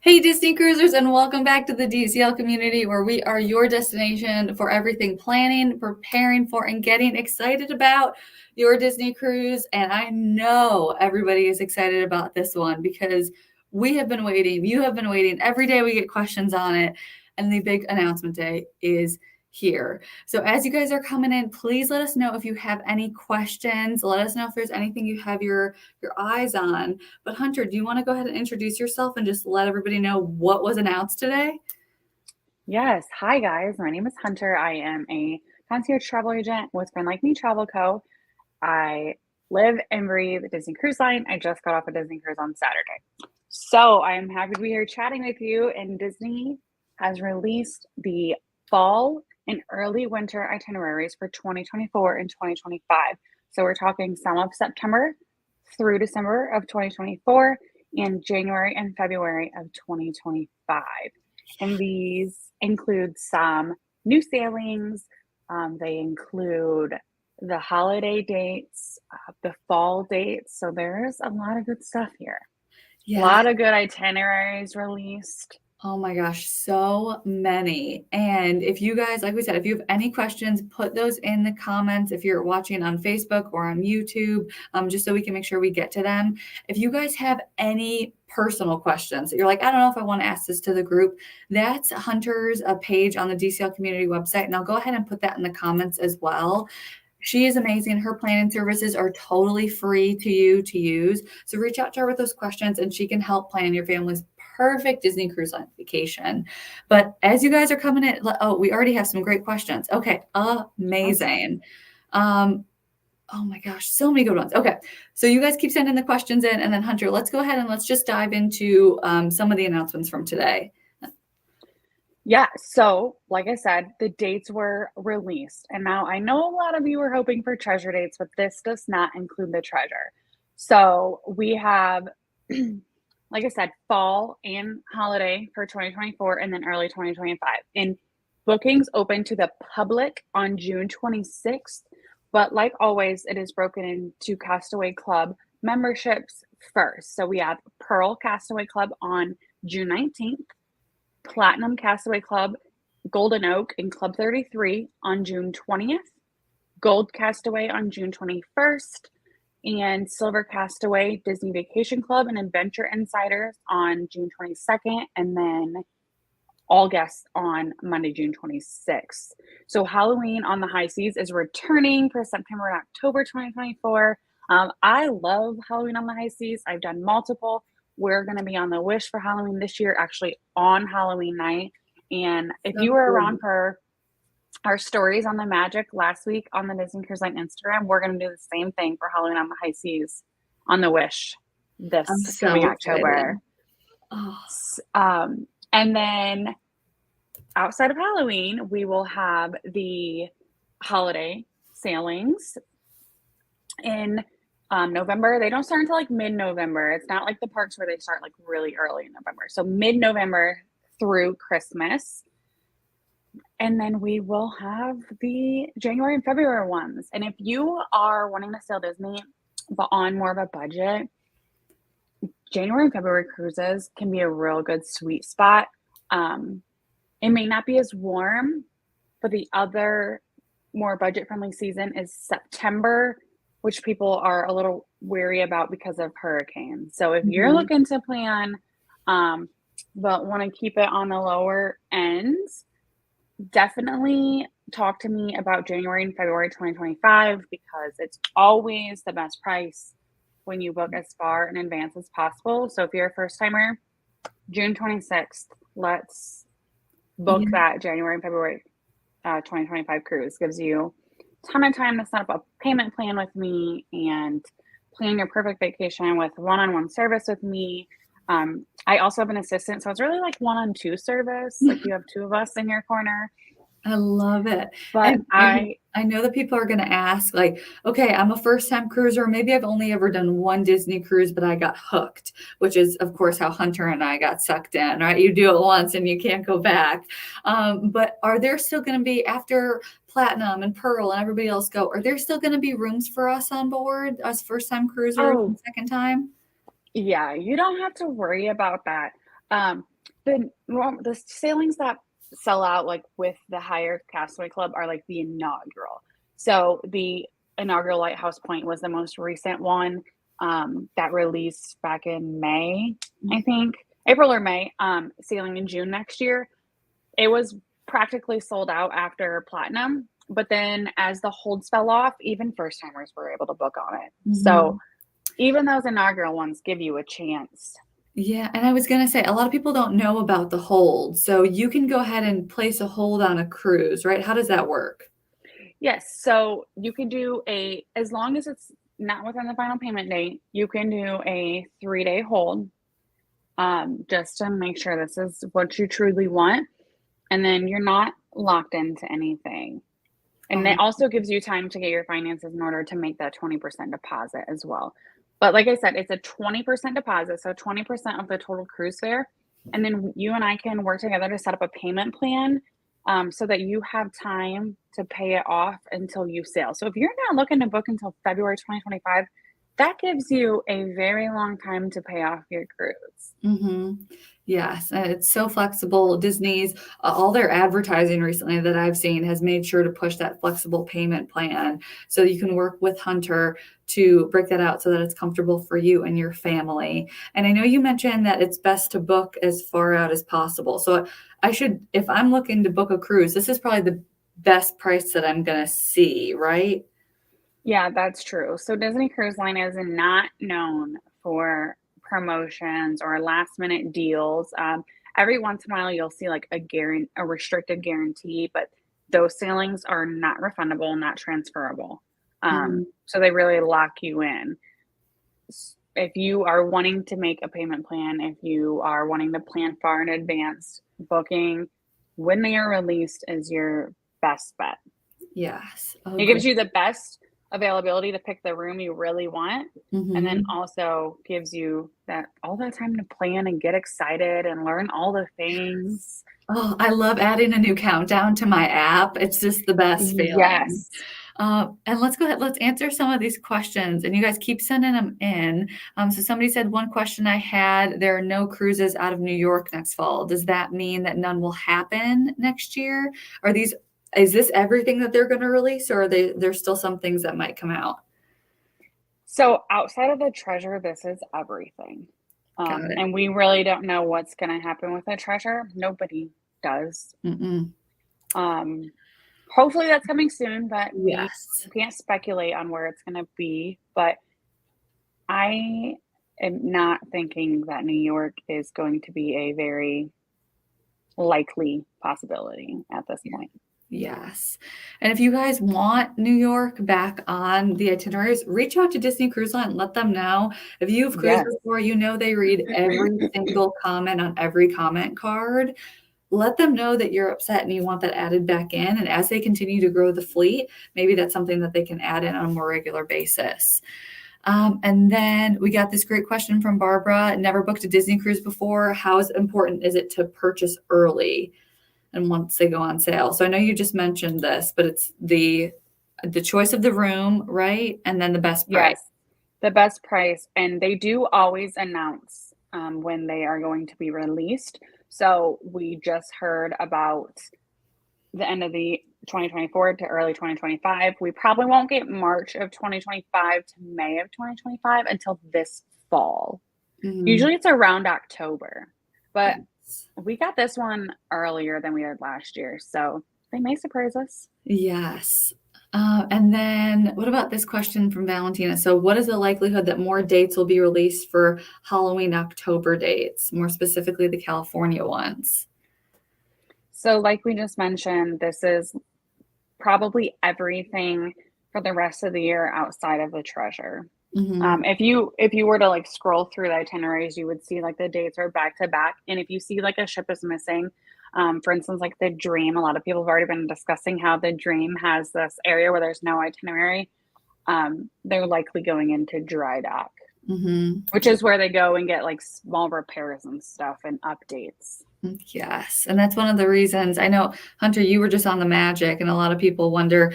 Hey Disney Cruisers, and welcome back to the DCL community where we are your destination for everything planning, preparing for, and getting excited about your Disney cruise. And I know everybody is excited about this one because we have been waiting. You have been waiting. Every day we get questions on it, and the big announcement day is here. So as you guys are coming in, please let us know if you have any questions. Let us know if there's anything you have your eyes on. But Hunter, do you want to go ahead and introduce yourself and just let everybody know what was announced today? Yes. Hi, guys. My name is Hunter. I am a concierge travel agent with Friend Like Me Travel Co. I live and breathe Disney Cruise Line. I just got off a Disney cruise on Saturday. So I am happy to be here chatting with you. And Disney has released the fall and early winter itineraries for 2024 and 2025. So we're talking some of September through December of 2024 and January and February of 2025. And these include some new sailings. They include the holiday dates, the fall dates. So there's a lot of good stuff here. A Yeah. lot of good itineraries released. Oh my gosh, so many. And if you guys, like we said, if you have any questions, put those in the comments if you're watching on Facebook or on YouTube, just so we can make sure we get to them. If you guys have any personal questions that you're like, I don't know if I want to ask this to the group, that's Hunter's page on the DCL community website. And I'll go ahead and put that in the comments as well. She is amazing. Her planning services are totally free to you to use. So reach out to her with those questions and she can help plan your family's perfect Disney cruise line vacation. But as you guys are coming in, we already have some great questions. Okay, amazing. Oh my gosh, so many good ones. Okay, so you guys keep sending the questions in, and then Hunter, let's go ahead and let's just dive into some of the announcements from today. Yeah, so like I said, the dates were released. And now I know a lot of you were hoping for treasure dates, but this does not include the treasure. So we have, like I said, fall and holiday for 2024 and then early 2025. And bookings open to the public on June 26th. But like always, it is broken into Castaway Club memberships first. So we have Pearl Castaway Club on June 19th. Platinum Castaway Club, Golden Oak, and Club 33 on June 20th, Gold Castaway on June 21st, and Silver Castaway, Disney Vacation Club, and Adventure Insiders on June 22nd, and then all guests on Monday, June 26th. So Halloween on the High Seas is returning for September and October 2024. I love Halloween on the High Seas. I've done multiple. We're going to be on the Wish for Halloween this year, actually on Halloween night. And if So you were cool. around for our stories on the Magic last week on the Disney Cruise Line Instagram, we're going to do the same thing for Halloween on the High Seas on the Wish I'm this so coming excited. October. Oh, And then outside of Halloween, we will have the holiday sailings in November. They don't start until like mid-November. It's not like the parks where they start like really early in November. So mid-November through Christmas. And then we will have the January and February ones. And if you are wanting to sail Disney, but on more of a budget, January and February cruises can be a real good sweet spot. It may not be as warm, but the other more budget-friendly season is September, which people are a little wary about because of hurricanes. So if you're mhm. looking to plan, but want to keep it on the lower ends, definitely talk to me about January and February 2025 because it's always the best price when you book as far in advance as possible. So if you're a first timer, June 26th, let's book Yeah. that January and February 2025 cruise. Gives you a ton of time to set up a payment plan with me and plan your perfect vacation with one-on-one service with me. I also have an assistant, so it's really like one-on-two service. Like you have two of us in your corner. I love it. But And I know that people are going to ask, like, okay, I'm a first time cruiser. Maybe I've only ever done one Disney cruise, but I got hooked, which is, of course, how Hunter and I got sucked in, right? You do it once and you can't go back. But are there still going to be, after Platinum and Pearl and everybody else go, are there still going to be rooms for us on board, us first time cruisers and oh, second time? yeah, you don't have to worry about that. The sailings that sell out, like, with the higher Castaway Club are, like, the inaugural. So, the inaugural Lighthouse Point was the most recent one, that released back in May, I think, April or May, sailing in June next year. It was practically sold out after Platinum, but then as the holds fell off, even first timers were able to book on it. So, Mhm. even those inaugural ones give you a chance. Yeah, and I was gonna say, a lot of people don't know about the hold, so you can go ahead and place a hold on a cruise, right? How does that work? Yes, so you can do as long as it's not within the final payment date, you can do a 3-day hold, just to make sure this is what you truly want, and then you're not locked into anything. And it Oh, also gives you time to get your finances in order to make that 20% deposit as well. But like I said, it's a 20% deposit, so 20% of the total cruise fare. And then you and I can work together to set up a payment plan, so that you have time to pay it off until you sail. So if you're not looking to book until February 2025, that gives you a very long time to pay off your cruise. mhm. Yes, it's so flexible. Disney's all their advertising recently that I've seen has made sure to push that flexible payment plan, so you can work with Hunter to break that out so that it's comfortable for you and your family. And I know you mentioned that it's best to book as far out as possible. So I should, if I'm looking to book a cruise, this is probably the best price that I'm gonna see, right? Yeah, that's true. So Disney Cruise Line is not known for promotions or last minute deals. Every once in a while, you'll see like a restricted guarantee, but those sailings are not refundable, not transferable. Mhm. So they really lock you in. If you are wanting to make a payment plan, if you are wanting to plan far in advance, booking when they are released is your best bet. Yes. Oh, It gives great. you the best availability to pick the room you really want, and then Mhm. also gives you that all that time to plan and get excited and learn all the things. Oh, I love adding a new countdown to my app. It's just the best feeling. Yes. And let's go ahead, let's answer some of these questions, and you guys keep sending them in. So somebody said one question I had, there are no cruises out of New York next fall. Does that mean that none will happen next year? Are these, is this everything that they're going to release, or are there's still some things that might come out? So outside of the treasure, this is everything. Got it. And we really don't know what's going to happen with the treasure. Nobody does. Mm-mm. Um, Hopefully that's coming soon, but we Yes. can't speculate on where it's going to be. But I am not thinking that New York is going to be a very likely possibility at this point. Yes. And if you guys want New York back on the itineraries, reach out to Disney Cruise Line and let them know. If you've cruised Yes. before, you know they read every single comment on every comment card. Let them know that you're upset and you want that added back in. And as they continue to grow the fleet, maybe that's something that they can add in on a more regular basis. And then we got this great question from Barbara. Never booked a Disney cruise before. How important is it to purchase early? And once they go on sale. So I know you just mentioned this, but it's the choice of the room, right? And then the best price. Yes. The best price. And they do always announce when they are going to be released. So we just heard about the end of the 2024 to early 2025. We probably won't get March of 2025 to May of 2025 until this fall. Mhm. Usually it's around October, but Yes. we got this one earlier than we did last year. So they may surprise us. Yes. And then what about this question from Valentina? So what is the likelihood that more dates will be released for Halloween October dates, more specifically the California ones? So, like we just mentioned, this is probably everything for the rest of the year outside of the treasure. Mhm. If you were to like scroll through the itineraries, you would see like the dates are back to back, and if you see like a ship is missing, for instance, like the Dream, a lot of people have already been discussing how the Dream has this area where there's no itinerary. They're likely going into dry dock, Mhm. which is where they go and get like small repairs and stuff and updates. Yes, and that's one of the reasons I know, Hunter, you were just on the Magic, and a lot of people wonder,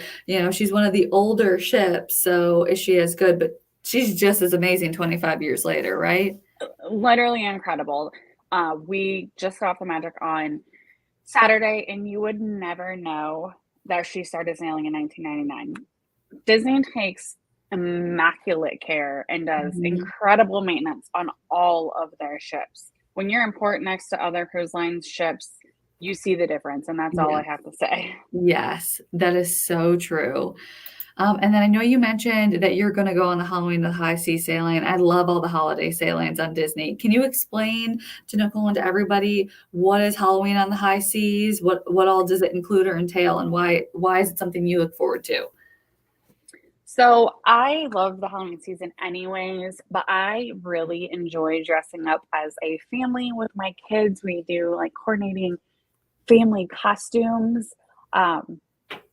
she's one of the older ships, so is she as good? But she's just as amazing 25 years later, right? Literally incredible. We just got off the Magic on Saturday, and you would never know that she started sailing in 1999. Disney takes immaculate care and does Mhm. incredible maintenance on all of their ships. When you're in port next to other cruise lines ships, you see the difference, and that's all Yeah. I have to say. Yes, that is so true. And then I know you mentioned that you're gonna go on the Halloween the High Sea sailing. I love all the holiday sailings on Disney. Can you explain to Nicole and to everybody what is Halloween on the high seas? What all does it include or entail, and why is it something you look forward to? So I love the Halloween season anyways, but I really enjoy dressing up as a family with my kids. We do like coordinating family costumes. Um,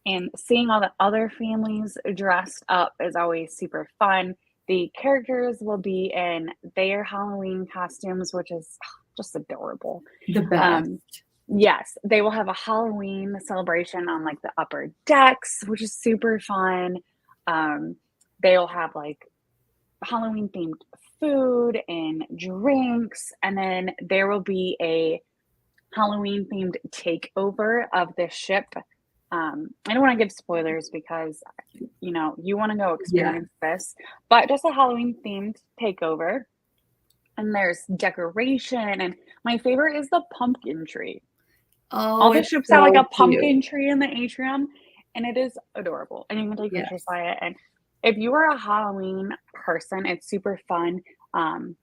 and seeing all the other families dressed up is always super fun. The characters will be in their Halloween costumes, which is just adorable. The Um, best. yes, they will have a Halloween celebration on like the upper decks, which is super fun. Um, they'll have like Halloween themed food and drinks, and then there will be a Halloween themed takeover of the ship. I don't want to give spoilers because you want to go Yeah. experience this, but just a Halloween themed takeover. And there's decoration, and my favorite is the pumpkin tree. Oh, All the it's ships have like so a pumpkin cute. tree in the atrium, and it is adorable. And you can take pictures Yes. by it. And if you are a Halloween person, it's super fun. Um,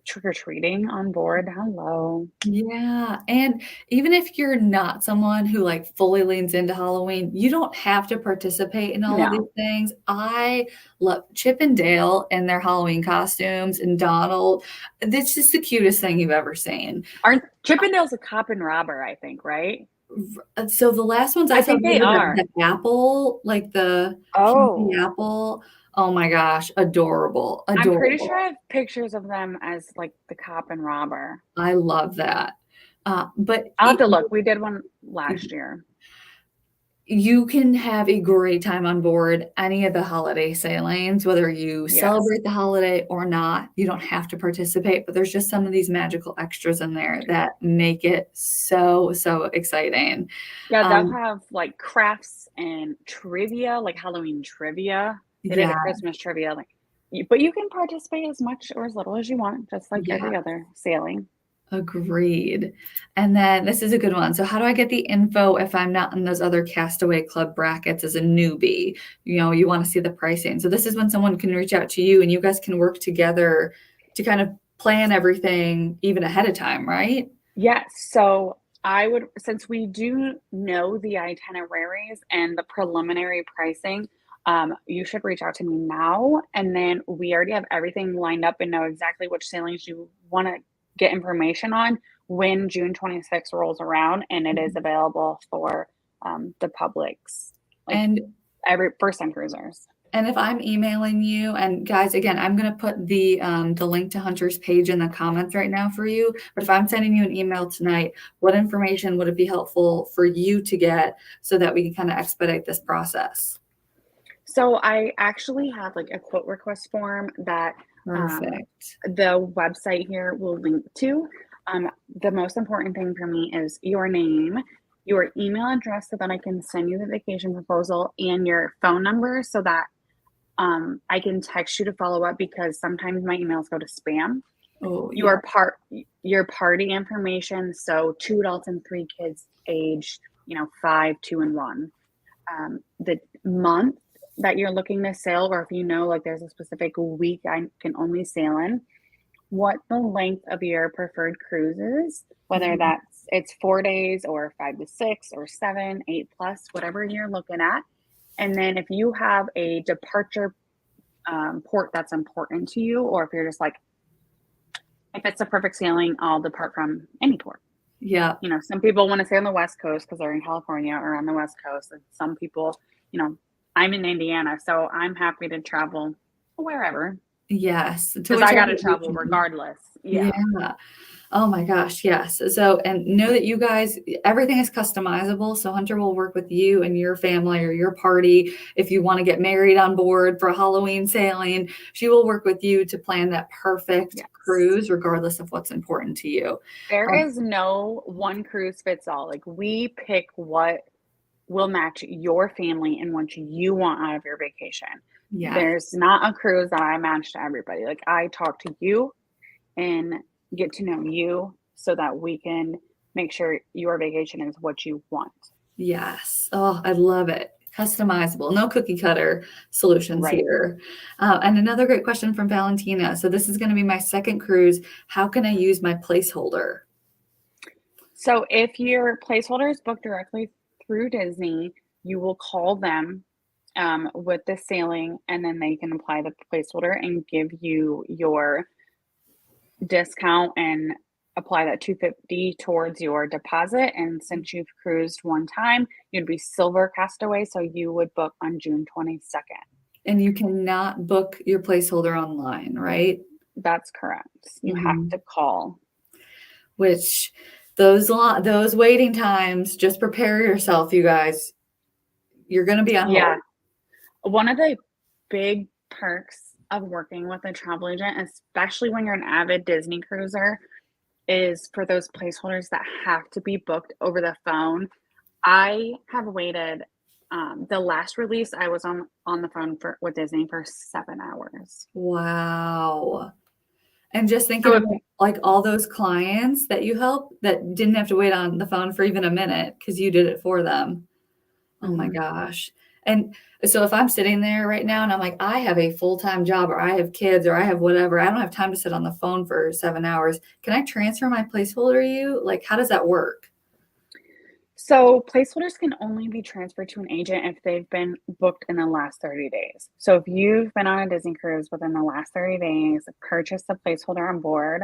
Trick or treating on board. Hello. Yeah, and even if you're not someone who, like, fully leans into Halloween, you don't have to participate in all of these No, things. I love Chip and Dale in their Halloween costumes, and Donald. It's just the cutest thing you've ever seen. aren't Chippendale's a cop and robber? I think, right? So the last ones I I saw, think they they were are. the apple, like the candy Oh, apple. Oh my gosh, adorable, I'm pretty sure I adorable. have pictures of them as like the cop and robber. I love that. But I'll have it to look. We did one last year. You can have a great time on board any of the holiday sailings, whether you Yes. celebrate the holiday or not. You don't have to participate, but there's just some of these magical extras in there that make it so, so exciting. Yeah, they'll Um, have like crafts and trivia, like Halloween trivia. They did a yeah, Christmas trivia, but you can participate as much or as little as you want, just like yeah, every other sailing. agreed. And then this is a good one. So how do I get the info if I'm not in those other Castaway Club brackets as a newbie? You want to see the pricing. So this is when someone can reach out to you and you guys can work together to kind of plan everything even ahead of time, right? Yes. So I would, since we do know the itineraries and the preliminary pricing, you should reach out to me now. And then we already have everything lined up and know exactly which sailings you want to get information on when June 26th rolls around and it is available for the public's, like And every first time cruisers. and if I'm emailing you, and guys, again, I'm gonna put the link to Hunter's page in the comments right now for you. But if I'm sending you an email tonight, what information would it be helpful for you to get so that we can kind of expedite this process? So I actually have like a quote request form that Perfect. the website here will link to. The most important thing for me is your name, your email address, so that I can send you the vacation proposal, and your phone number so that I can text you to follow up because sometimes my emails go to spam. Oh, yeah. Your part, your party information. So 2 adults and 3 kids, age 5, 2, and 1. The month that you're looking to sail, or if like there's a specific week I can only sail in, what the length of your preferred cruise is, whether Mhm. it's 4 days or 5 to 6 or 7, 8 plus, whatever you're looking at. And then if you have a departure port that's important to you, or if you're just like, if it's a perfect sailing, I'll depart from any port. Yeah. Some people want to stay on the West Coast because they're in California or on the West Coast. And some people, I'm in Indiana, so I'm happy to travel wherever Yes. To because I got whichever to you travel can. regardless. Yeah. Yeah. Oh my gosh, yes. So, and know that you guys, everything is customizable. So, Hunter will work with you and your family or your party. If you want to get married on board for Halloween sailing, she will work with you to plan that perfect Yes. cruise, regardless of what's important to you. There Um, is no one cruise fits all. Like, we pick what will match your family and what you want out of your vacation. yeah, There's not a cruise that I match to everybody. Like, I talk to you and get to know you so that we can make sure your vacation is what you want. yes. Oh, I love it. Customizable, no cookie cutter solutions Right. here. And another great question from Valentina. So, this is going to be my second cruise. How can I use my placeholder? So if your placeholder is booked directly through Disney, you will call them with the sailing, and then they can apply the placeholder and give you your discount and apply that 250 towards your deposit. And since you've cruised one time, you'd be silver castaway, so you would book on June 22nd. And you cannot book your placeholder online, right? That's correct. You have Mhm. to call. Which those waiting times, just prepare yourself, you guys. You're gonna be on Yeah. hold. One of the big perks of working with a travel agent, especially when you're an avid Disney cruiser, is for those placeholders that have to be booked over the phone. I have waited. The last release, I was on the phone for with Disney for 7 hours. Wow. And just thinking So if about, like, all those clients that you help that didn't have to wait on the phone for even a minute because you did it for them. Oh my Mhm. gosh. And so if I'm sitting there right now and I'm like, I have a full-time job or I have kids or I have whatever, I don't have time to sit on the phone for 7 hours. Can I transfer my placeholder to you? Like, how does that work? So placeholders can only be transferred to an agent if they've been booked in the last 30 days. So if you've been on a Disney cruise within the last 30 days, purchased a placeholder on board,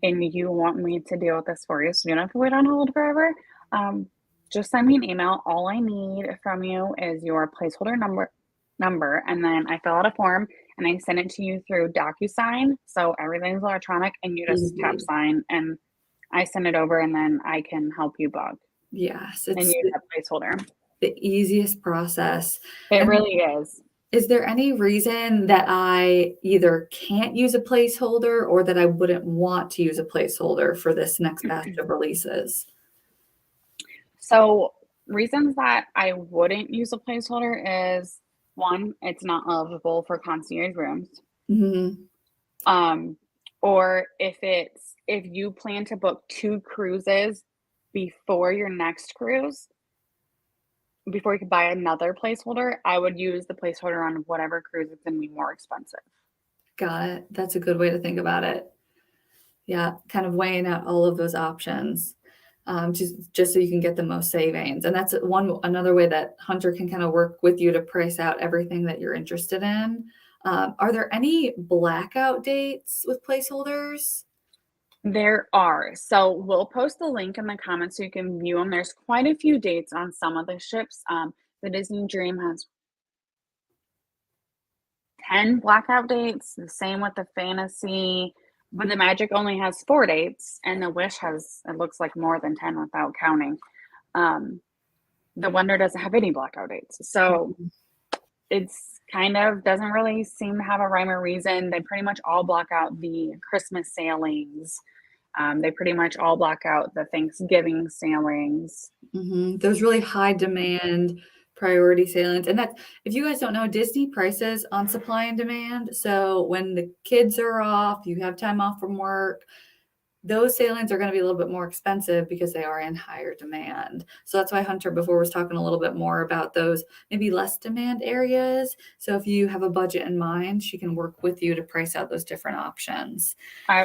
and you want me to deal with this for you, so you don't have to wait on hold forever, um, just send me an email. All I need from you is your placeholder number, and then I fill out a form and I send it to you through DocuSign. So everything's electronic, and you just tap Easy. sign, and I send it over, and then I can help you book Yes, and it's use that placeholder. the easiest process. It And really is. is there any reason that I either can't use a placeholder or that I wouldn't want to use a placeholder for this next batch of releases? So, reasons that I wouldn't use a placeholder is one, it's not eligible for concierge rooms. Mhm. Um, or if you plan to book two cruises before your next cruise, before you could buy another placeholder, I would use the placeholder on whatever cruise is going to be more expensive. Got it. That's a good way to think about it. Yeah, kind of weighing out all of those options, just so you can get the most savings. And that's another way that Hunter can kind of work with you to price out everything that you're interested in. Are there any blackout dates with placeholders? There are. So we'll post the link in the comments so you can view them. There's quite a few dates on some of the ships. The Disney Dream has 10 blackout dates, the same with the Fantasy, but the Magic only has 4 dates, and the Wish has, it looks like, more than 10 without counting. Um, the Wonder doesn't have any blackout dates. So it's kind of doesn't really seem to have a rhyme or reason. They pretty much all block out the Christmas sailings. They pretty much all block out the Thanksgiving sailings. Those really high demand priority sailings. And that's, if you guys don't know, Disney prices on supply and demand. So when the kids are off, you have time off from work, those sailings are going to be a little bit more expensive because they are in higher demand. So that's why Hunter before was talking a little bit more about those maybe less demand areas. So if you have a budget in mind, she can work with you to price out those different options.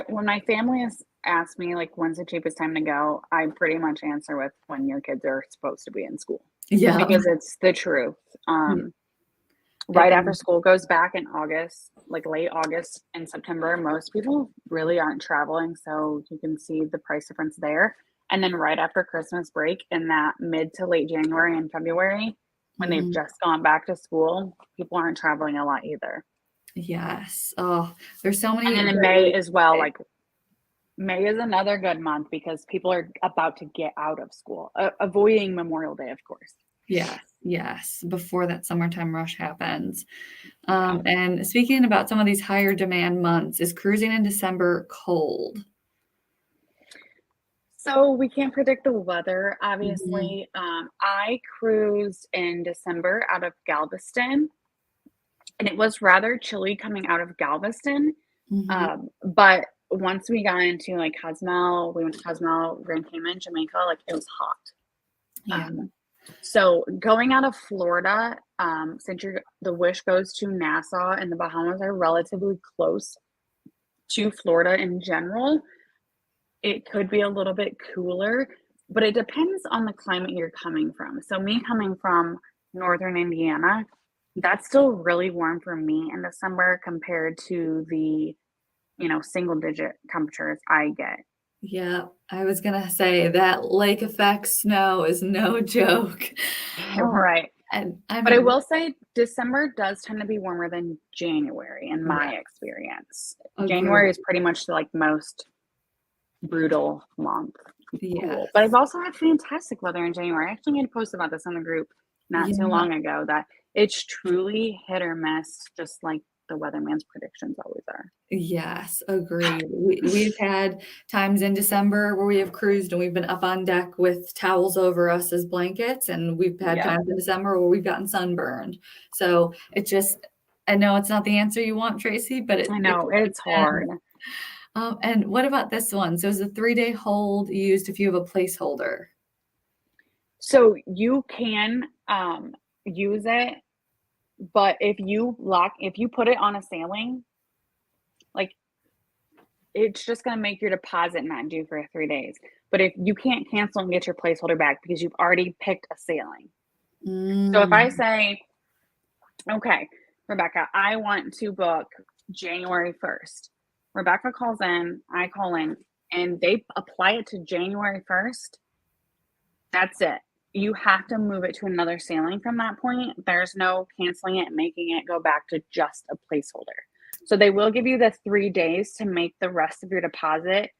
When my family has asked me like when's the cheapest time to go, I pretty much answer with when your kids are supposed to be in school Yeah. because it's the truth. It Right after school goes back in August, like late August and September, most people really aren't traveling, so you can see the price difference there. And then right after Christmas break in that mid to late January and February, when they've Mhm. just gone back to school, people aren't traveling a lot either. Yes. Oh, there's so And many then in great May ways as to well, pick. like May is another good month because people are about to get out of school, avoiding Memorial Day, of course. Yes, yes, before that summertime rush happens. Yeah. And speaking about some of these higher demand months, is cruising in December cold? So we can't predict the weather, Mhm, obviously. I cruised in December out of Galveston, and it was rather chilly coming out of Galveston. mhm. But once we got into like Cozumel, we went to Cozumel, Grand Cayman, Jamaica, like it was hot. Yeah, So going out of Florida, since the wish goes to Nassau and the Bahamas are relatively close to Florida in general, it could be a little bit cooler, but it depends on the climate you're coming from. So me coming from northern Indiana, that's still really warm for me in December compared to the, single digit temperatures I get. yeah, I was gonna say that lake effect snow is no joke. Oh, Right. and I But I mean, will say December does tend to be warmer than January in yeah, my experience. January is agree. pretty much like most brutal month, cool. But Yes. I've also had fantastic weather in January. I actually made a post about this on the group not too Yeah. long ago that it's truly hit or miss, just like the weatherman's predictions always are. Yes, agreed. We've had times in December where we have cruised and we've been up on deck with towels over us as blankets, and we've had Yep. times in December where we've gotten sunburned. So it just I know it's not the answer you want, Tracy, but I it know just it's hard. depends. And what about this one? So is the 3-day hold used if you have a placeholder? So you can use it, but if you put it on a sailing, like it's just going to make your deposit not due for 3 days. But if you can't cancel and get your placeholder back because you've already picked a sailing. So if I Mm, say, okay, Rebecca, I want to book January 1st. Rebecca calls in, I call in, and they apply it to January 1st. That's it. You have to move it to another sailing from that point. There's no canceling it and making it go back to just a placeholder. So they will give you the 3 days to make the rest of your deposit.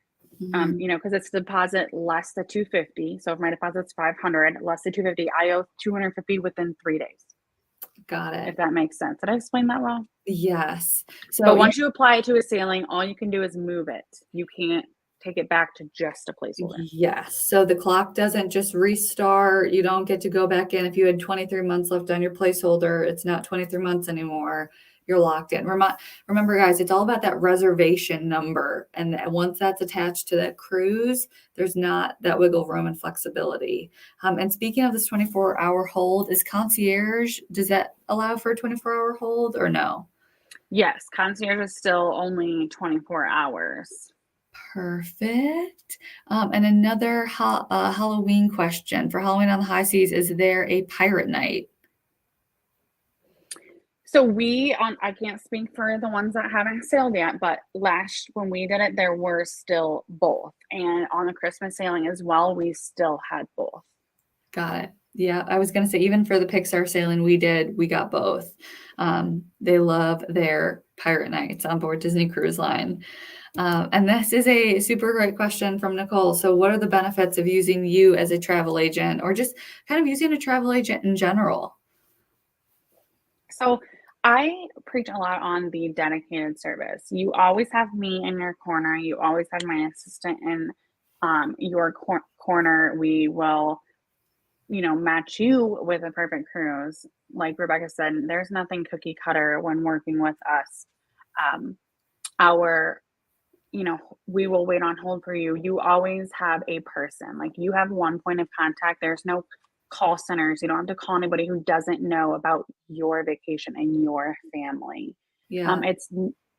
mhm. Because it's deposit less the 250. So if my deposit's 500, less the 250, I owe 250 within 3 days. Got If it. that makes sense. Did I explain that well? Yes. So But yeah. once you apply it to a sailing, all you can do is move it. You can't take it back to just a placeholder. Yes. So the clock doesn't just restart. You don't get to go back in. If you had 23 months left on your placeholder, it's not 23 months anymore. You're locked in. Remember, guys, it's all about that reservation number. And once that's attached to that cruise, there's not that wiggle room and flexibility. And speaking of this 24-hour hold, is concierge, does that allow for a 24-hour hold or no? Yes, concierge is still only 24 hours. Perfect. And another Halloween question for Halloween on the high seas, is there a pirate night? So I can't speak for the ones that haven't sailed yet, but last when we did it, there were still both. And on the Christmas sailing as well, we still had both. Got it. Yeah, I was gonna say even for the Pixar sailing we did, we got both. They love their pirate nights on board Disney Cruise Line. And this is a super great question from Nicole. So, what are the benefits of using you as a travel agent, or just kind of using a travel agent in general? So I preach a lot on the dedicated service. You always have me in your corner. You always have my assistant in your corner. We will, match you with a perfect cruise. Like Rebecca said, there's nothing cookie cutter when working with us. Um, our, we will wait on hold for you. You always have a person. Like you have one point of contact. There's no call centers. You don't have to call anybody who doesn't know about your vacation and your family. Yeah,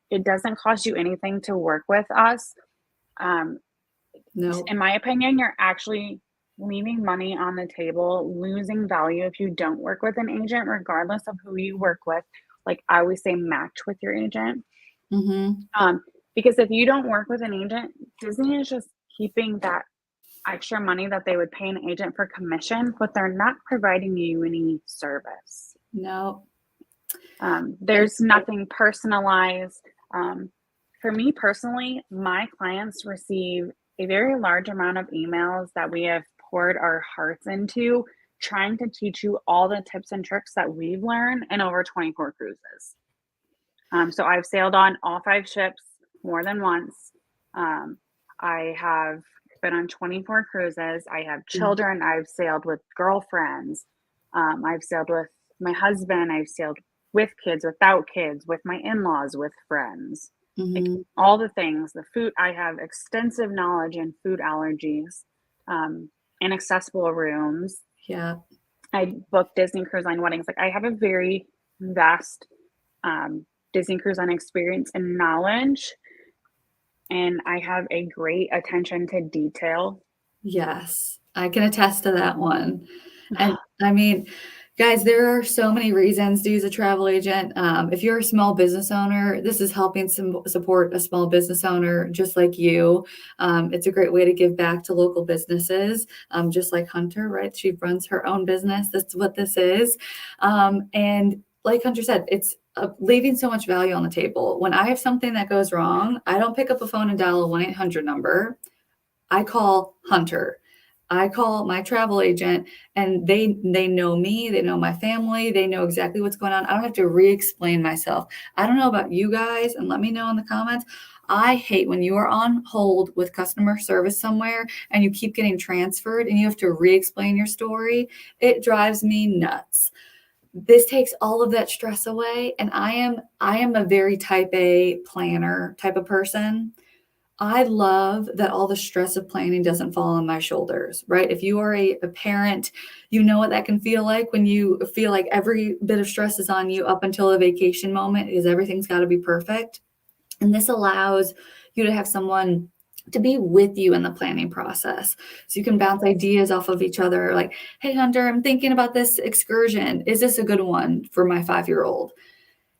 It doesn't cost you anything to work with us. Um, no, in my opinion, you're actually leaving money on the table, losing value if you don't work with an agent, regardless of who you work with. Like I always say, match with your agent. hmm, Um, because if you don't work with an agent, Disney is just keeping that extra money that they would pay an agent for commission, but they're not providing you any service. no. There's nothing personalized. Um, for me personally, my clients receive a very large amount of emails that we have poured our hearts into trying to teach you all the tips and tricks that we've learned in over 24 cruises. So I've sailed on all 5 ships more than once. I have been on 24 cruises. I have children. I've sailed with girlfriends. I've sailed with my husband. I've sailed with kids, without kids, with my in-laws, with friends. Like all the things, the food. I have extensive knowledge in food allergies, inaccessible rooms. Yeah. I book Disney Cruise Line weddings. Like I have a very vast Disney Cruise Line experience and knowledge, and I have a great attention to detail. Yes, I can attest to that one. And I mean, guys, there are so many reasons to use a travel agent. If you're a small business owner, this is helping support a small business owner just like you. It's a great way to give back to local businesses, just like Hunter, right? She runs her own business. That's what this is. And like Hunter said, it's leaving so much value on the table. When I have something that goes wrong, I don't pick up a phone and dial a 1-800 number. I call Hunter. I call my travel agent, and they know me, they know my family, they know exactly what's going on. I don't have to re-explain myself. I don't know about you guys, and let me know in the comments. I hate when you are on hold with customer service somewhere and you keep getting transferred and you have to re-explain your story. It drives me nuts. This takes all of that stress away, and I am a very type A planner type of person. I love that all the stress of planning doesn't fall on my shoulders, right? If you are a parent, you know what that can feel like when you feel like every bit of stress is on you up until a vacation moment because everything's got to be perfect. And this allows you to have someone to be with you in the planning process. So you can bounce ideas off of each other like, hey, Hunter, I'm thinking about this excursion. Is this a good one for my 5-year-old?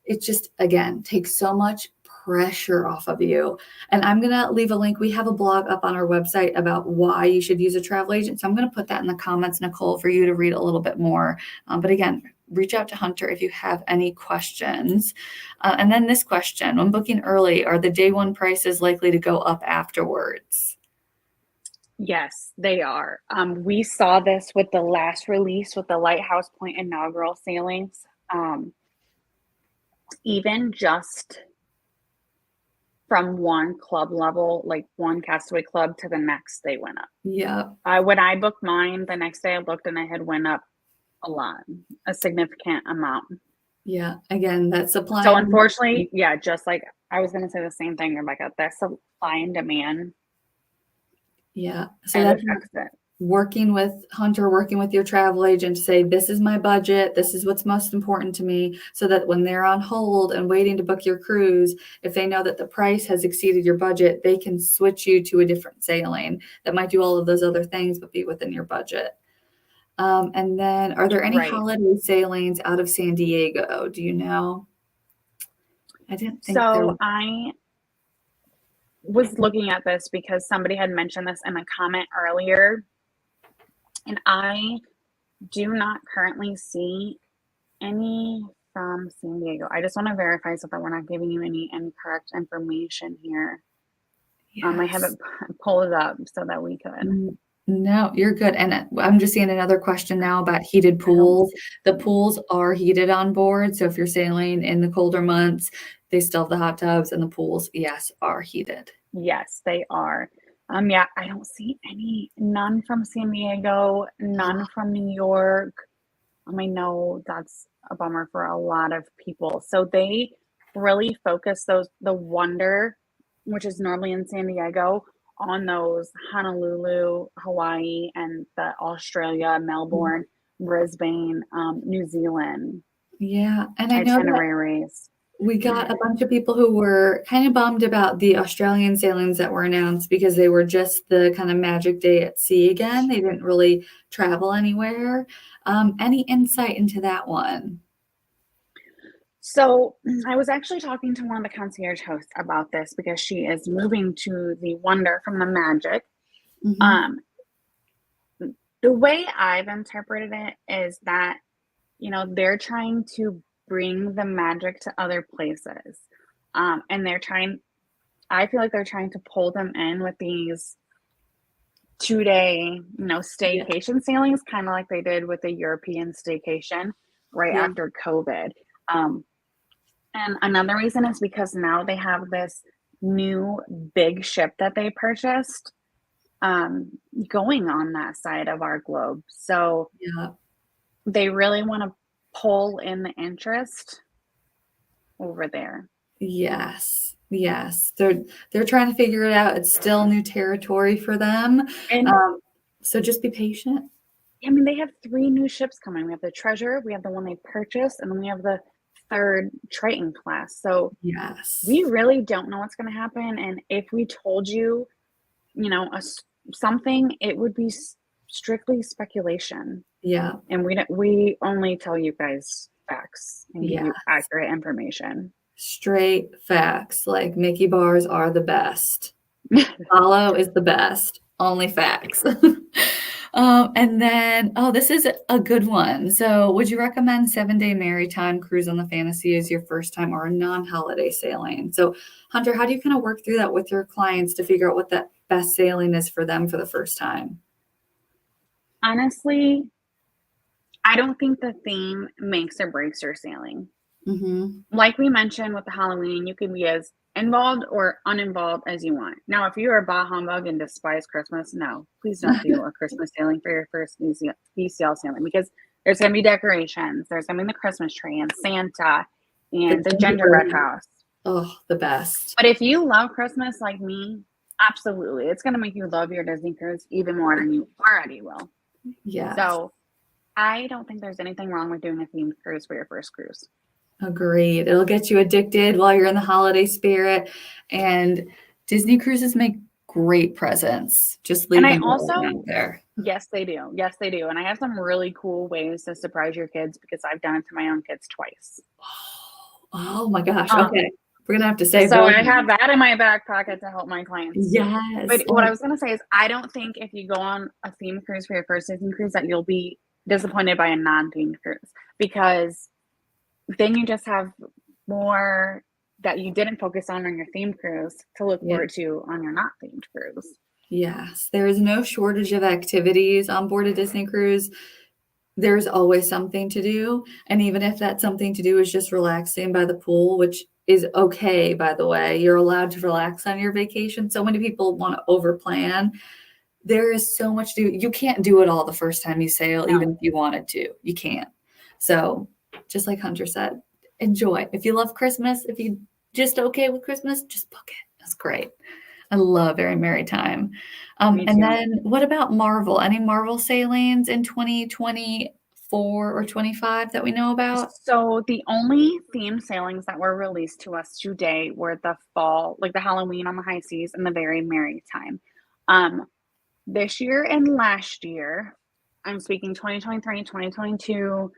It just, again, takes so much pressure off of you. And I'm going to leave a link. We have a blog up on our website about why you should use a travel agent. So I'm going to put that in the comments, Nicole, for you to read a little bit more. But again, reach out to Hunter if you have any questions. And then this question, when booking early, are the day one prices likely to go up afterwards? Yes, they are. We saw this with the last release with the Lighthouse Point inaugural sailings. Even just from one club level, like one castaway club to the next, they went up. Yeah. When I booked mine, the next day I looked and I had went up a lot, a significant amount. Yeah. Again, that supply. So unfortunately, yeah, just like I was going to say the same thing, Rebecca, that supply and demand. Yeah. So that's it. Working with Hunter, working with your travel agent to say, this is my budget, this is what's most important to me, so that when they're on hold and waiting to book your cruise, if they know that the price has exceeded your budget, they can switch you to a different sailing that might do all of those other things, but be within your budget. And then are there any holiday sailings out of San Diego? Do you know? I didn't think so. I was looking at this because somebody had mentioned this in a comment earlier, and I do not currently see any from San Diego. I just want to verify so that we're not giving you any incorrect information here. Yes. I haven't pulled it up so that we could. No, you're good. And I'm just seeing another question now about heated pools. The pools are heated on board. So if you're sailing in the colder months, they still have the hot tubs, and the pools, yes, are heated. Yes, they are. Yeah, I don't see none from San Diego, none from New York. I know that's a bummer for a lot of people. So they really focus the Wonder, which is normally in San Diego, on those Honolulu, Hawaii, and the Australia, Melbourne, Brisbane, New Zealand. Yeah, and I know itineraries. We got a bunch of people who were kind of bummed about the Australian sailings that were announced because they were just the kind of magic day at sea again. They didn't really travel anywhere. Any insight into that one? So I was actually talking to one of the concierge hosts about this because she is moving to the Wonder from the Magic. The way I've interpreted it is that, they're trying to bring the magic to other places. And they're trying, I feel like they're trying to pull them in with these 2-day, Yeah. staycation sailings, kind of like they did with the European staycation right Yeah. after COVID. Um, and another reason is because now they have this new big ship that they purchased um, going on that side of our globe. So Yeah. they really want to pull in the interest over there. Yes. Yes. They're trying to figure it out. It's still new territory for them. And Um, so just be patient. I mean, they have 3 new ships coming. We have the Treasure, we have the one they purchased, and then we have the 3rd Triton class. So we Yes. really don't know what's going to happen. And if we told you, something, it would be strictly speculation. Yeah. And we only tell you guys facts and give Yeah. you accurate information. Straight facts. Like Mickey bars are the best. Follow is the best. Only facts. And then, oh, this is a good one. So, would you recommend 7-day maritime cruise on the Fantasy as your first time or a non-holiday sailing? So, Hunter, how do you kind of work through that with your clients to figure out what that best sailing is for them for the first time? Honestly, I don't think the theme makes or breaks your sailing. Mm-hmm. Like we mentioned with the Halloween, you can be as involved or uninvolved as you want. Now, if you are a bah humbug and despise Christmas, no, please don't do a Christmas sailing for your first BCL sailing, because there's going to be decorations. There's going to be the Christmas tree and Santa The and the gingerbread gingerbread. house. Oh, the best. But if you love Christmas like me, absolutely. It's going to make you love your Disney cruise even more than you already will. Yes. So I don't think there's anything wrong with doing a themed cruise for your first cruise. Agreed. It'll get you addicted while you're in the holiday spirit. And Disney cruises make great presents. Just And leave I them rolling also, out there. yes, they do. Yes, they do. And I have some really cool ways to surprise your kids because I've done it to my own kids twice. Oh my gosh. Um, Okay. We're gonna have to save so those I have ones. that in my back pocket to help my clients too. Yes. But what I was going to say is, I don't think if you go on a themed cruise for your first Disney cruise that you'll be disappointed by a non-themed cruise, because then you just have more that you didn't focus on your themed cruise to look Yeah. forward to on your not themed cruise. Yes. There is no shortage of activities on board a Disney cruise. There's always something to do. And even if that something to do is just relaxing by the pool, which is okay, by the way, you're allowed to relax on your vacation. So many people want to overplan. There is so much to do. You can't do it all the first time you sail, even No, if you wanted to. You can't. So, just like Hunter said, enjoy. If you love Christmas, if you just okay with Christmas, just book it. That's great. I love Very Merry Time. me And too. then what about Marvel? Any Marvel sailings in 2024 or 25 that we know about? So the only theme sailings that were released to us today were the fall, like the Halloween on the high seas and the Very Merry Time. Um, this year and last year, I'm speaking 2023, 2022,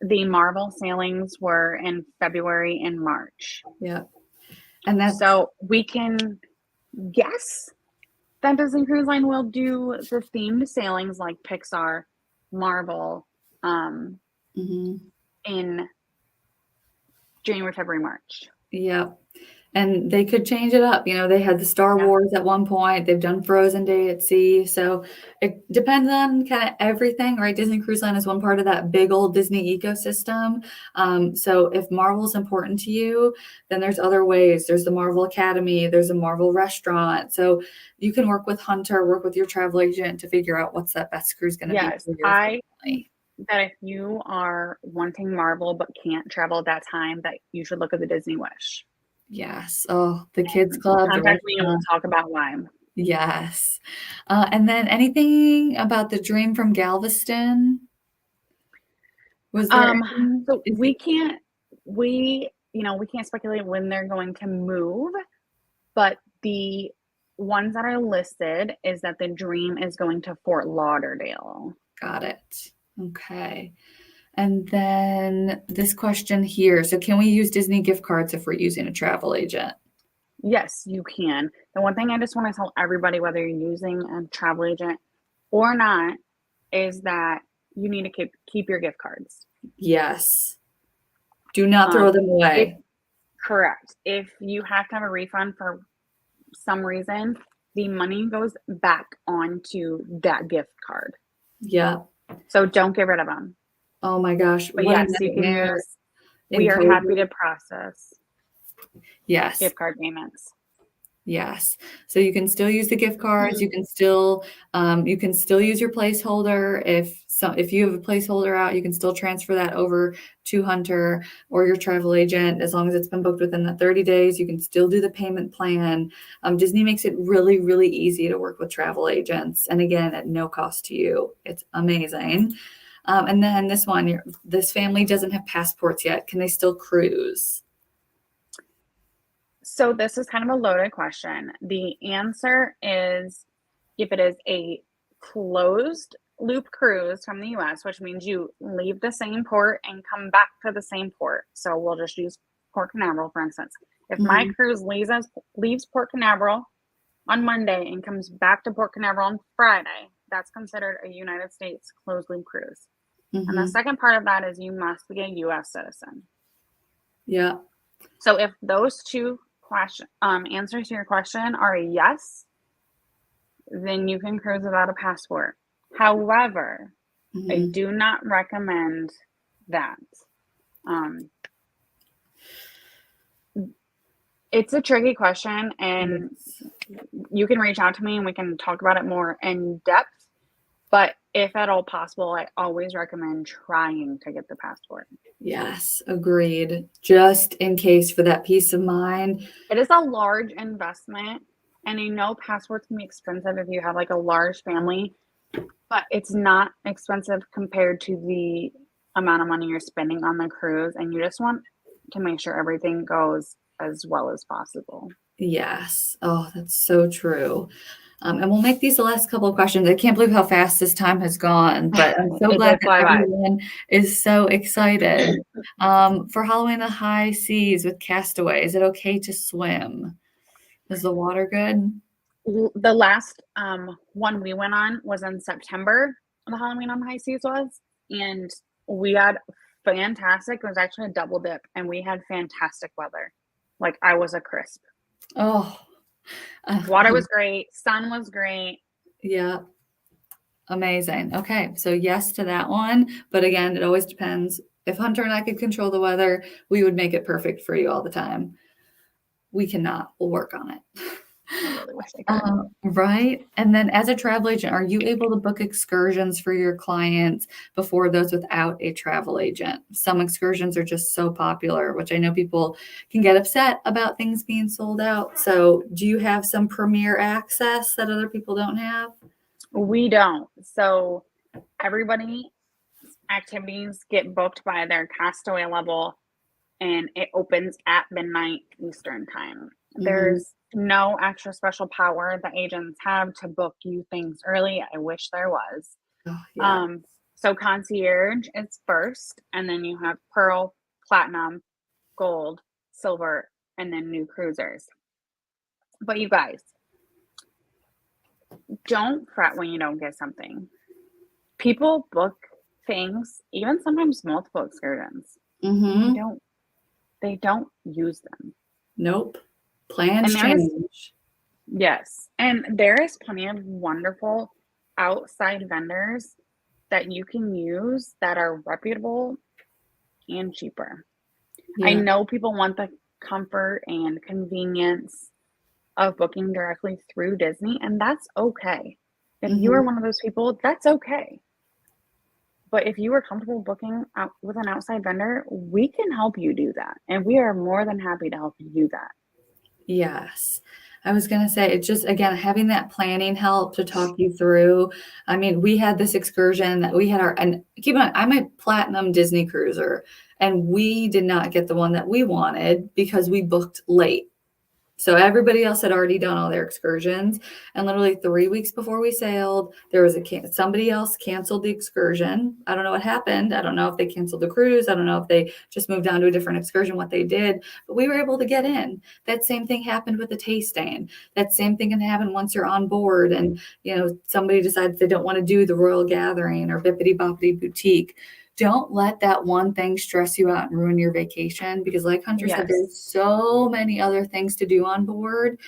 the Marvel sailings were in February and March. Yeah. And that's So we can guess that Disney Cruise Line will do the themed sailings like Pixar, Marvel, mhm. in January, February, March. Yep. And they could change it up. They had the Star Yeah. Wars at one point. They've done Frozen Day at Sea. So it depends on kind of everything, right? Disney Cruise Line is one part of that big old Disney ecosystem. So if Marvel's important to you, then there's other ways. There's the Marvel Academy. There's a Marvel restaurant. So you can work with Hunter, work with your travel agent to figure out what's that best cruise going to be Yes. for your I think family. that if you are wanting Marvel but can't travel at that time, that you should look at the Disney Wish. Yes. Oh, the kids club, the Contact me and we'll restaurant. talk about why. Yes. And then anything about the dream from Galveston? Was there Um, anything? so we can't speculate when they're going to move, but the ones that are listed is that the dream is going to Fort Lauderdale. Got it. Okay. And then this question here. So can we use Disney gift cards if we're using a travel agent? Yes, you can. The one thing I just want to tell everybody, whether you're using a travel agent or not, is that you need to keep your gift cards. Yes. Do not throw Um, them if away. Correct. If you have to have a refund for some reason, the money goes back onto that gift card. Yeah. So don't get rid of them. Oh my gosh, But what a yes, you can nightmare use, in we are happy COVID. to process Yes. gift card payments. Yes. So you can still use the gift cards. You Mhm. can still use your placeholder. If you have a placeholder out, you can still transfer that over to Hunter or your travel agent. As long as it's been booked within the 30 days, you can still do the payment plan. Disney makes it really, really easy to work with travel agents. And again, at no cost to you. It's amazing. And then this family doesn't have passports yet. Can they still cruise? So this is kind of a loaded question. The answer is if it is a closed loop cruise from the US, which means you leave the same port and come back to the same port. So we'll just use Port Canaveral, for instance. If my Mhm. cruise leaves Port Canaveral on Monday and comes back to Port Canaveral on Friday, that's considered a United States closed loop cruise. And the Mhm. second part of that is you must be a US citizen. Yeah. So if those two answers to your question are a yes, then you can cruise without a passport. However, I Mhm. do not recommend that. Um, it's a tricky question, and Yes. you can reach out to me and we can talk about it more in depth. But if at all possible, I always recommend trying to get the passport. Yes, agreed. Just in case for that peace of mind. It is a large investment, and I know passports can be expensive if you have like a large family, but it's not expensive compared to the amount of money you're spending on the cruise, and you just want to make sure everything goes as well as possible. Yes. Oh, that's so true. And we'll make these the last couple of questions. I can't believe how fast this time has gone, but I'm so It glad did that fly by. everyone is so excited. For Halloween in the high seas with Castaway, is it okay to swim? Is the water good? The last one we went on was in September. The Halloween on the High Seas was, and we had fantastic. It was actually a double dip, and we had fantastic weather. Like I was a crisp. Oh, Water was great. Sun was great. yeah. Amazing. Okay, so yes to that one. But again, it always depends. If Hunter and I could control the weather, we would make it perfect for you all the time. We cannot. We'll work on it. I really wish I could. Right. And then as a travel agent, are you able to book excursions for your clients before those without a travel agent? Some excursions are just so popular, which I know people can get upset about things being sold out. So do you have some premier access that other people don't have? We don't. So everybody activities get booked by their castaway level and it opens at midnight Eastern time. Mhm. There's no extra special power the agents have to book you things early. I wish there was. Oh, yeah. Um, so concierge is first, and then you have pearl, platinum, gold, silver, and then new cruisers. But you guys, don't fret when you don't get something. People book things, even sometimes multiple excursions, and Mm-hmm. they don't use them. Nope. Plans And there is change. yes, and there is plenty of wonderful outside vendors that you can use that are reputable and cheaper. I Yeah. know people want the comfort and convenience of booking directly through Disney, and that's okay. If you are Mm-hmm. one of those people, that's okay. But if you are comfortable booking out with an outside vendor, we can help you do that. And we are more than happy to help you do that. Yes. I was going to say, it's just, again, having that planning help to talk you through. I mean, we had this excursion that we had and keep in mind, I'm a platinum Disney cruiser, and we did not get the one that we wanted because we booked late. So everybody else had already done all their excursions, and literally 3 weeks before we sailed, there was somebody else canceled the excursion. I don't know what happened. I don't know if they canceled the cruise. I don't know if they just moved on to a different excursion, what they did, but we were able to get in. That same thing happened with the tasting. That same thing can happen once you're on board and, somebody decides they don't want to do the Royal Gathering or Bippity Boppity Boutique. don't let that one thing stress you out and ruin your vacation, because like Hunter said, there's Yes. so many other things to do on board.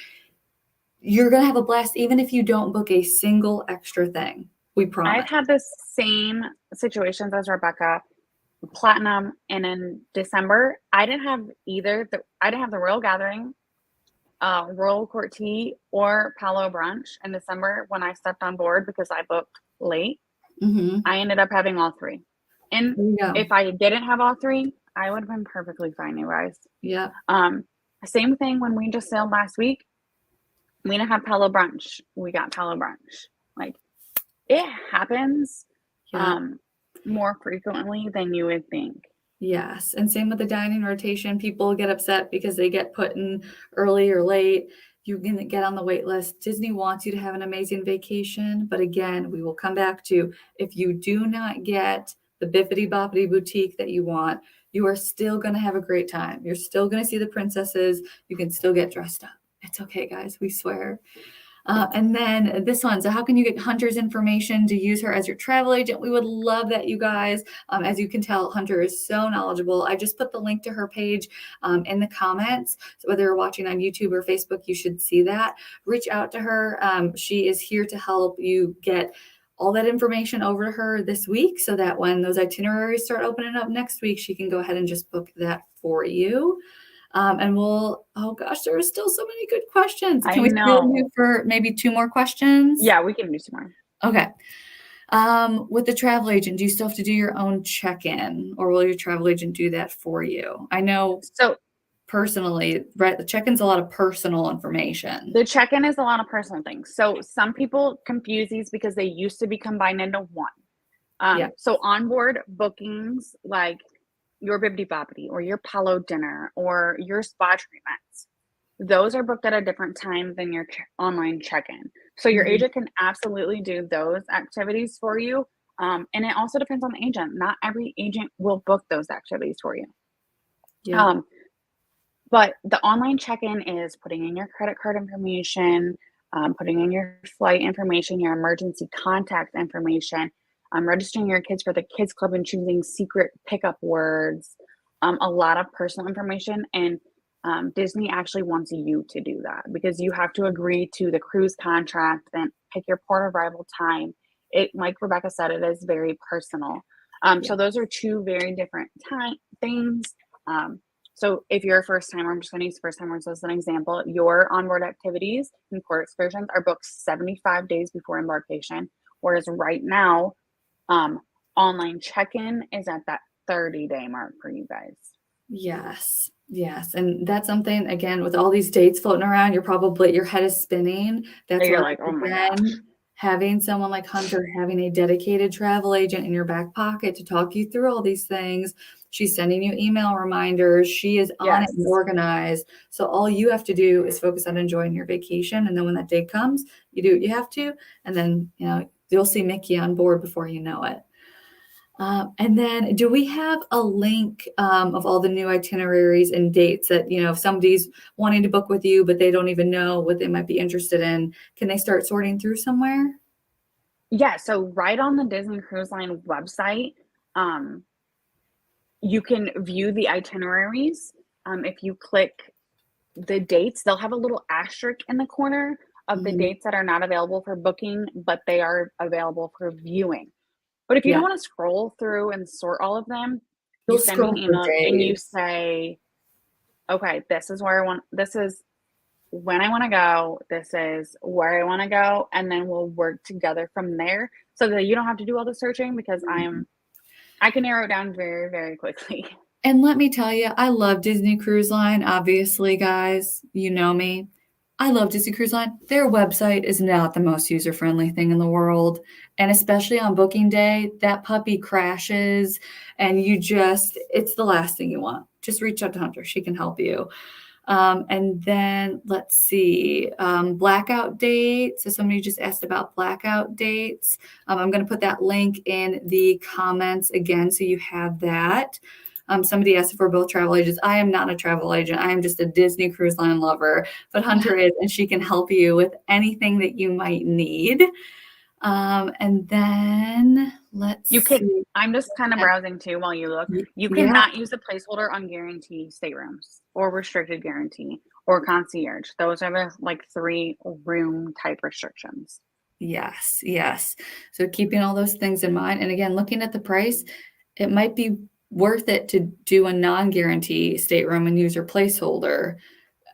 You're going to have a blast even if you don't book a single extra thing. We I've promise. had the same situations as Rebecca, Platinum, and in December, I didn't have I didn't have the Royal Gathering, Royal Court Tea, or Palo Brunch in December when I stepped on board because I booked late. Mm-hmm. I ended up having all three. And There you go. if I didn't have all three, I would have been perfectly fine, you guys. Yeah. Same thing when we just sailed last week. We didn't have Palo Brunch. We got Palo Brunch. Like, it happens Yeah. more frequently than you would think. Yes. And same with the dining rotation. People get upset because they get put in early or late. You can get on the wait list. Disney wants you to have an amazing vacation. But again, we will come back to, if you do not get the Bippity Boppity Boutique that you want, you are still going to have a great time. You're still going to see the princesses. You can still get dressed up. It's okay, guys. We swear. And then this one. So how can you get Hunter's information to use her as your travel agent? We would love that, you guys. As you can tell, Hunter is so knowledgeable. I just put the link to her page in the comments. So whether you're watching on YouTube or Facebook, you should see that. Reach out to her. She is here to help you get all that information over to her this week, so that when those itineraries start opening up next week, she can go ahead and just book that for you. And we'll, oh gosh, there are still so many good questions. I Can we still know. do for maybe 2 more questions? Yeah, we can do some more. Okay. With the travel agent, do you still have to do your own check-in, or will your travel agent do that for you? I know So personally, right, the check-in's a lot of personal information. the check-in is a lot of personal things. So some people confuse these because they used to be combined into one. Yeah. So onboard bookings like your Bibbidi Bobbidi or your Palo dinner or your spa treatments, those are booked at a different time than your online check-in. So your Mhm. agent can absolutely do those activities for you. And it also depends on the agent. Not every agent will book those activities for you. Yeah. Um, but the online check-in is putting in your credit card information, putting in your flight information, your emergency contact information, registering your kids for the kids club and choosing secret pickup words, a lot of personal information. And Disney actually wants you to do that because you have to agree to the cruise contract and pick your port of arrival time. It, like Rebecca said, it is very personal. Yeah. So those are two very different things. So if you're a first timer, I'm just going to use first timers as an example. Your onboard activities and port excursions are booked 75 days before embarkation, whereas right now, online check-in is at that 30-day mark for you guys. Yes. Yes. And that's something, again, with all these dates floating around, your head is spinning. That's You're why, like, oh my gosh. again, having someone like Hunter, having a dedicated travel agent in your back pocket to talk you through all these things. She's sending you email reminders. She is on it and Yes. organized. So all you have to do is focus on enjoying your vacation. And then when that day comes, you do what you have to. And then, you'll see Mickey on board before you know it. And then do we have a link of all the new itineraries and dates that, if somebody's wanting to book with you, but they don't even know what they might be interested in, can they start sorting through somewhere? Yeah. So right on the Disney Cruise Line website, you can view the itineraries. If you click the dates, they'll have a little asterisk in the corner of the Mhm. dates that are not available for booking, but they are available for viewing. But if you Yeah. don't want to scroll through and sort all of them, you You'll send me an scroll for email and you days. say, okay, this is when I want to go, this is where I want to go, and then we'll work together from there so that you don't have to do all the searching because I can narrow it down very, very quickly. And let me tell you, I love Disney Cruise Line. Obviously, guys, you know me. I love Disney Cruise Line. Their website is not the most user-friendly thing in the world. And especially on booking day, that puppy crashes and it's the last thing you want. Just reach out to Hunter. She can help you. And then let's see, blackout dates. So somebody just asked about blackout dates. I'm going to put that link in the comments again, so you have that. Somebody asked if we're both travel agents. I am not a travel agent. I am just a Disney Cruise Line lover, but Hunter is, and she can help you with anything that you might need. And then let's You can, see. I'm just kind of browsing too while you look. You Yeah. cannot use a placeholder on guarantee staterooms or restricted guarantee or concierge. Those are the like 3 room type restrictions. Yes, yes. So keeping all those things in mind, and again, looking at the price, it might be worth it to do a non-guarantee stateroom and use your placeholder.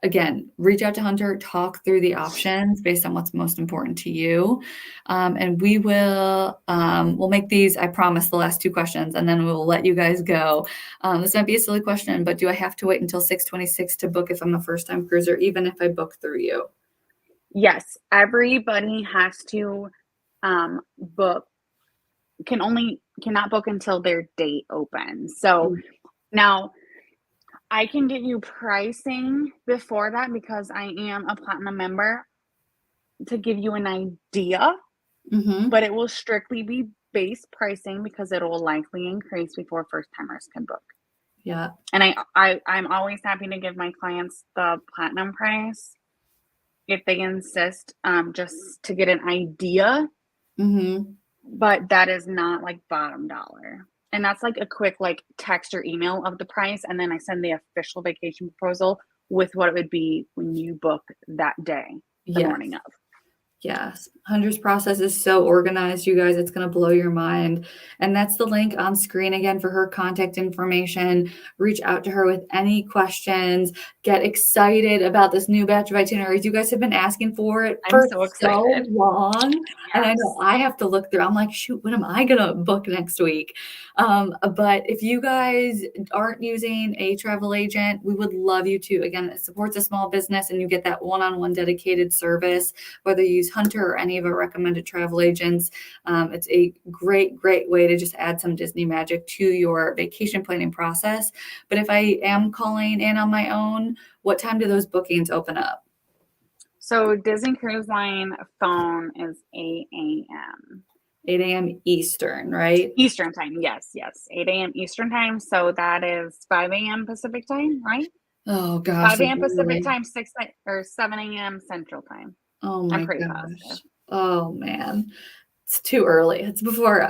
Again, reach out to Hunter, talk through the options based on what's most important to you. And we'll make these, I promise, the last 2 questions, and then we'll let you guys go. This might be a silly question, but do I have to wait until 6/26 to book if I'm a first-time cruiser, even if I book through you? Yes, everybody has to book, cannot book until their date opens. So now I can give you pricing before that because I am a platinum member to give you an idea, Mm-hmm. but it will strictly be base pricing because it will likely increase before first timers can book. Yeah. And I'm always happy to give my clients the platinum price if they insist, just to get an idea. Mm-hmm. But that is not like bottom dollar. And that's like a quick like text or email of the price. And then I send the official vacation proposal with what it would be when you book that day, the Yes. morning of. Yes. Hunter's process is so organized, you guys. It's going to blow your mind. And that's the link on screen again for her contact information. Reach out to her with any questions. Get excited about this new batch of itineraries. You guys have been asking for it I'm for so so excited. long. And I Yes. know I have to look through. I'm like, shoot, what am I going to book next week? But if you guys aren't using a travel agent, we would love you to. Again, it supports a small business and you get that one-on-one dedicated service, whether you use Hunter or any of our recommended travel agents. It's a great, great way to just add some Disney magic to your vacation planning process. But if I am calling in on my own, what time do those bookings open up? So Disney Cruise Line phone is 8 a.m. 8 a.m. Eastern, right? Eastern time. Yes, yes. 8 a.m. Eastern time. So that is 5 a.m. Pacific time, right? Oh gosh, 5 that's a.m. Pacific really, time, 6 or 7 a.m. Central time. oh I'm my pretty gosh. positive. Oh man. It's too early. It's before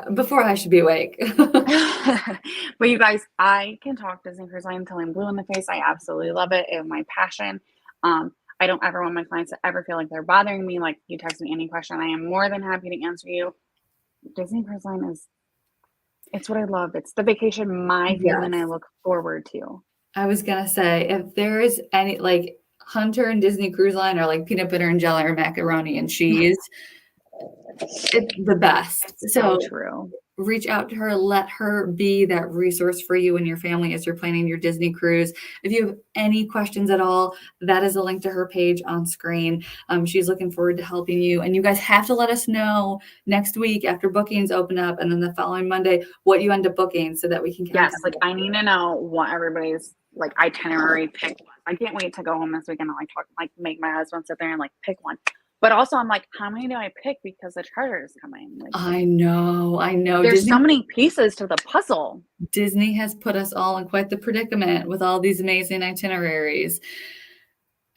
I should be awake. But you guys, I can talk Disney Cruise Line until I'm blue in the face. I absolutely love it. It's my passion. I don't ever want my clients to ever feel like they're bothering me. Like you text me any question, I am more than happy to answer you. Disney Cruise Line it's what I love. It's the vacation my family and I Yes. look forward to. I was gonna say, if there is any like Hunter and Disney Cruise Line are like peanut butter and jelly or macaroni and cheese, it's the best. It's so So true. reach out to her, let her be that resource for you and your family as you're planning your Disney cruise. If you have any questions at all, that is a link to her page on screen. She's looking forward to helping you. And you guys have to let us know next week after bookings open up and then the following Monday what you end up booking so that we can Yes, contact like I need you. to know what everybody's like itinerary pick was. I can't wait to go home this weekend and like talk, like make my husband sit there and like pick one. But also, I'm like, how many do I pick because the treasure is coming? Like, I know, I know. there's so many pieces to the puzzle. Disney has put us all in quite the predicament with all these amazing itineraries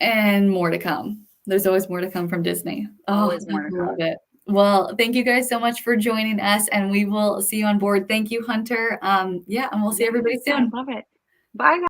and more to come. There's always more to come from Disney. Oh, Always more to I love come. it. Well, thank you guys so much for joining us, and we will see you on board. Thank you, Hunter. Yeah, and we'll see everybody Yes, I soon. love it. Bye, guys.